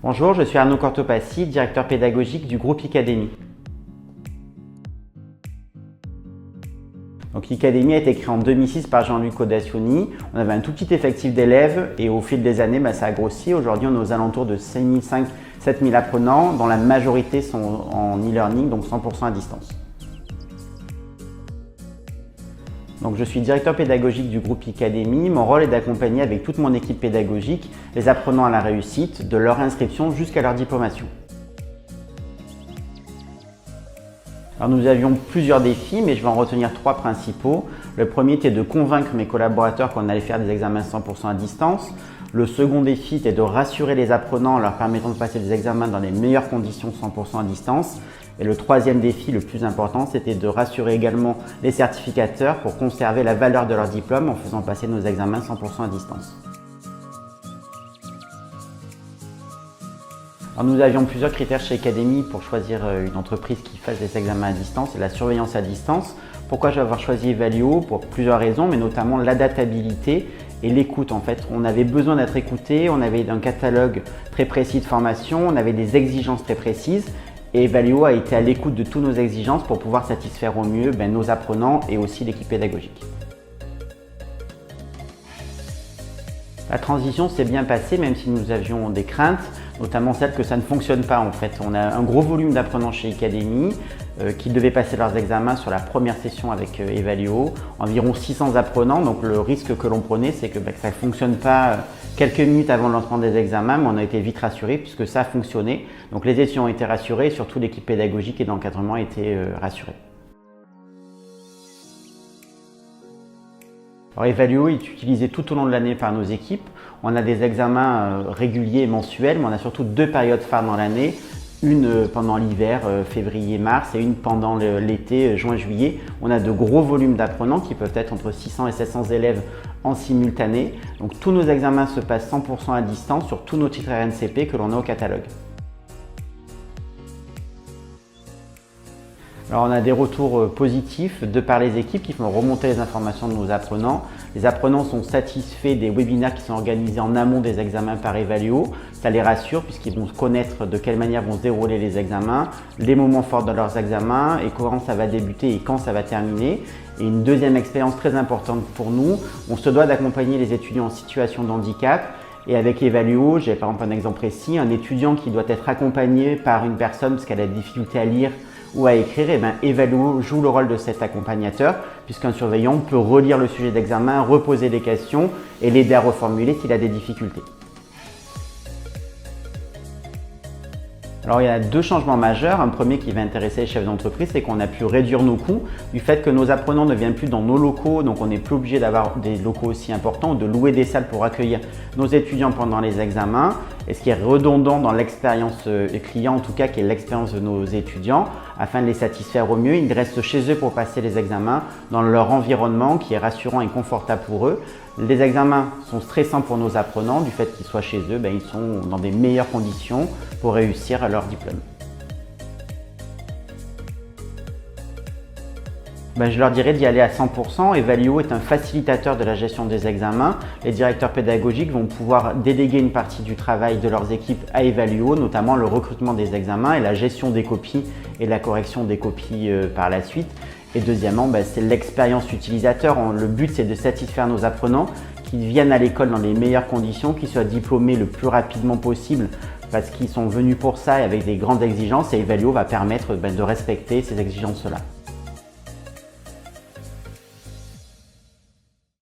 Bonjour, je suis Arnaud Cortopassi, directeur pédagogique du groupe ICademy. Donc ICademy a été créé en 2006 par Jean-Luc Audacioni. On avait un tout petit effectif d'élèves et au fil des années, ça a grossi. Aujourd'hui, on est aux alentours de 6500-7000 apprenants, dont la majorité sont en e-learning, donc 100% à distance. Donc, je suis directeur pédagogique du groupe ICademy. Mon rôle est d'accompagner avec toute mon équipe pédagogique les apprenants à la réussite, de leur inscription jusqu'à leur diplomation. Alors, nous avions plusieurs défis, mais je vais en retenir trois principaux. Le premier était de convaincre mes collaborateurs qu'on allait faire des examens 100% à distance. Le second défi était de rassurer les apprenants en leur permettant de passer des examens dans les meilleures conditions 100% à distance. Et le troisième défi, le plus important, c'était de rassurer également les certificateurs pour conserver la valeur de leur diplôme en faisant passer nos examens 100% à distance. Alors nous avions plusieurs critères chez ICademy pour choisir une entreprise qui fasse des examens à distance et la surveillance à distance. Pourquoi j'ai choisi Evalio? Pour plusieurs raisons, mais notamment l'adaptabilité et l'écoute. En fait, on avait besoin d'être écouté, on avait un catalogue très précis de formation, on avait des exigences très précises. Et Evalio a été à l'écoute de toutes nos exigences pour pouvoir satisfaire au mieux nos apprenants et aussi l'équipe pédagogique. La transition s'est bien passée, même si nous avions des craintes, notamment celle que ça ne fonctionne pas en fait. On a un gros volume d'apprenants chez ICademy qui devaient passer leurs examens sur la première session avec Evalio, environ 600 apprenants. Donc le risque que l'on prenait, c'est que ça ne fonctionne pas quelques minutes avant le lancement des examens, mais on a été vite rassurés puisque ça a fonctionné. Donc les étudiants ont été rassurés, et surtout l'équipe pédagogique et d'encadrement a été rassurée. Alors Evalio est utilisé tout au long de l'année par nos équipes. On a des examens réguliers et mensuels, mais on a surtout deux périodes phares dans l'année. Une pendant l'hiver, février-mars, et une pendant l'été, juin-juillet. On a de gros volumes d'apprenants qui peuvent être entre 600 et 700 élèves en simultané. Donc tous nos examens se passent 100% à distance sur tous nos titres RNCP que l'on a au catalogue. Alors on a des retours positifs de par les équipes qui font remonter les informations de nos apprenants. Les apprenants sont satisfaits des webinaires qui sont organisés en amont des examens par Evalio. Ça les rassure puisqu'ils vont connaître de quelle manière vont se dérouler les examens, les moments forts de leurs examens et comment ça va débuter et quand ça va terminer. Et une deuxième expérience très importante pour nous, on se doit d'accompagner les étudiants en situation de handicap. Et avec Evalio, j'ai par exemple un exemple précis, un étudiant qui doit être accompagné par une personne parce qu'elle a des difficultés à lire ou à écrire, Evalio joue le rôle de cet accompagnateur puisqu'un surveillant peut relire le sujet d'examen, reposer des questions et l'aider à reformuler s'il a des difficultés. Alors il y a deux changements majeurs. Un premier qui va intéresser les chefs d'entreprise, c'est qu'on a pu réduire nos coûts du fait que nos apprenants ne viennent plus dans nos locaux, donc on n'est plus obligé d'avoir des locaux aussi importants ou de louer des salles pour accueillir nos étudiants pendant les examens. Et ce qui est redondant dans l'expérience client, en tout cas qui est l'expérience de nos étudiants, afin de les satisfaire au mieux, ils restent chez eux pour passer les examens dans leur environnement qui est rassurant et confortable pour eux. Les examens sont stressants pour nos apprenants, du fait qu'ils soient chez eux, ils sont dans des meilleures conditions pour réussir à leur diplôme. Je leur dirais d'y aller à 100%. Evalio est un facilitateur de la gestion des examens. Les directeurs pédagogiques vont pouvoir déléguer une partie du travail de leurs équipes à Evalio, notamment le recrutement des examens et la gestion des copies et la correction des copies par la suite. Et deuxièmement, c'est l'expérience utilisateur. Le but, c'est de satisfaire nos apprenants qui viennent à l'école dans les meilleures conditions, qui soient diplômés le plus rapidement possible parce qu'ils sont venus pour ça et avec des grandes exigences. Et Evalio va permettre de respecter ces exigences-là.